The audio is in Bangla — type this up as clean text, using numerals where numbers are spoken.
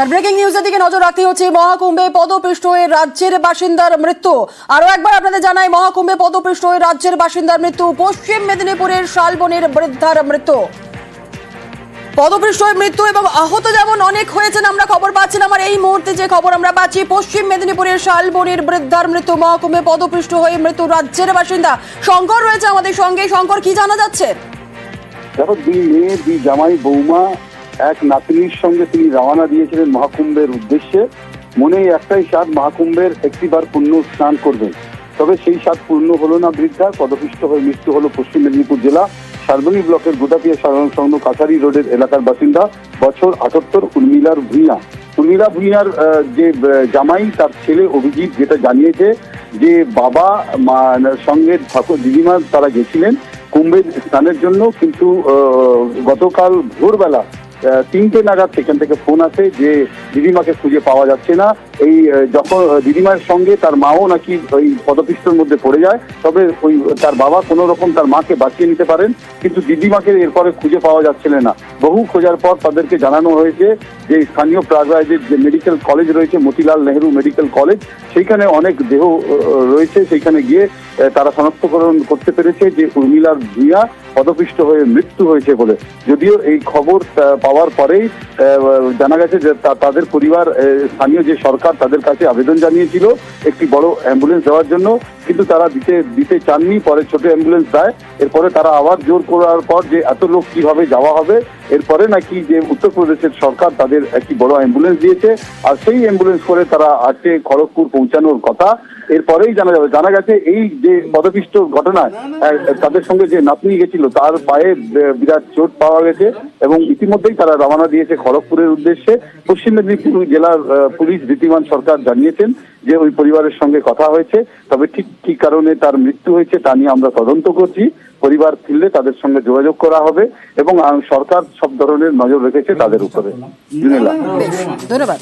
আর ব্রেকিং নিউজের দিকে নজর রাখতে হচ্ছে মহাকুম্ভে পদপিষ্ট হয়ে রাজ্যের বাসিন্দার মৃত্যু। আরো একবার আপনাদের জানাই, মহাকুম্ভে পদপিষ্ট হয়ে রাজ্যের বাসিন্দার মৃত্যু। পশ্চিম মেদিনীপুরের শালবনের বৃদ্ধার মৃত্যু, পদপৃষ্ঠ হয়ে মৃত্যু এবং আহত যেমন অনেক হয়েছেন আমরা খবর পাচ্ছিলাম। আর এই মুহূর্তে যে খবর আমরা পাচ্ছি, পশ্চিম মেদিনীপুরের শালবনের বৃদ্ধার মৃত্যু, মহাকুম্ভে পদপৃষ্ঠ হয়ে মৃত্যু রাজ্যের বাসিন্দা। শঙ্কর রয়েছে আমাদের সঙ্গে। শঙ্কর, কি জানা যাচ্ছে? দেখো, দুই মেয়ে, দুই জামাই বৌমা, এক নাতনির সঙ্গে তিনি রওনা দিয়েছিলেন মহাকুম্ভের উদ্দেশ্যে। মনে একটাই স্বাদ, মহাকুম্ভের একটিবার পুণ্য স্নান করবেন। তবে সেই স্বাদ পূর্ণ হলো না বৃদ্ধার। পদপিষ্ট হয়ে মৃত্যু হলো পশ্চিম মেদিনীপুর জেলা শালবনী ব্লকের গোদাপিয়া সংলগ্ন কাছারি রোডের এলাকার বাসিন্দা বছর 78 উর্মিলার ভূঁইয়া। উর্মিলা ভূঁইয়ার যে জামাই, তার ছেলে অভিজিৎ যেটা জানিয়েছে যে বাবা সঙ্গে ঠাকুর দিদিমা তারা গেছিলেন কুম্ভের স্নানের জন্য, কিন্তু গতকাল ভোরবেলা 3টে নাগাদ সেখান থেকে ফোন আসে যে দিদিমাকে খুঁজে পাওয়া যাচ্ছে না। এই যখন দিদিমার সঙ্গে তার মাও নাকি ওই পদপিষ্ঠের মধ্যে পড়ে যায়, তবে ওই তার বাবা কোনো রকম তার মাকে বাঁচিয়ে নিতে পারেন, কিন্তু দিদিমাকে এরপরে খুঁজে পাওয়া যাচ্ছিল না। বহু খোঁজার পর তাদেরকে জানানো হয়েছে যে স্থানীয় প্রয়াগরাজের যে মেডিকেল কলেজ রয়েছে, মতিলাল নেহেরু মেডিকেল কলেজ, সেইখানে অনেক দেহ রয়েছে। সেইখানে গিয়ে তারা শনাক্তকরণ করতে পেরেছে যে উর্মিলার ভূঁইয়া পদপিষ্ট হয়ে মৃত্যু হয়েছে বলে। যদিও এই খবর পাওয়ার পরেই জানা গেছে যে তাদের পরিবার স্থানীয় যে সরকার তাদের কাছে আবেদন জানিয়েছিল একটি বড় অ্যাম্বুলেন্স দেওয়ার জন্য, কিন্তু তারা দিতে চাননি। পরে ছোট অ্যাম্বুলেন্স দেয়। এরপরে তারা আবার জোর করার পর যে এত লোক কিভাবে যাওয়া হবে, এরপরে নাকি যে উত্তরপ্রদেশের সরকার তাদের একটি বড় অ্যাম্বুলেন্স দিয়েছে, আর সেই অ্যাম্বুলেন্স করে তারা আজকে খড়গপুর পৌঁছানোর কথা। এরপরেই জানা গেছে এই যে পদপিষ্ট ঘটনায় তাদের সঙ্গে যে নাতনি গেছিল তার পায়ে বিরাট চোট পাওয়া গেছে এবং ইতিমধ্যেই তারা রওনা দিয়েছে খড়গপুরের উদ্দেশ্যে। পশ্চিম মেদিনীপুর জেলার পুলিশ ধৃতিমান সরকার জানিয়েছেন যে ওই পরিবারের সঙ্গে কথা হয়েছে, তবে ঠিক কি কারণে তার মৃত্যু হয়েছে তা নিয়ে আমরা তদন্ত করছি। পরিবার ফিরলে তাদের সঙ্গে যোগাযোগ করা হবে এবং সরকার সব ধরনের নজর রেখেছে তাদের উপরে। ধন্যবাদ।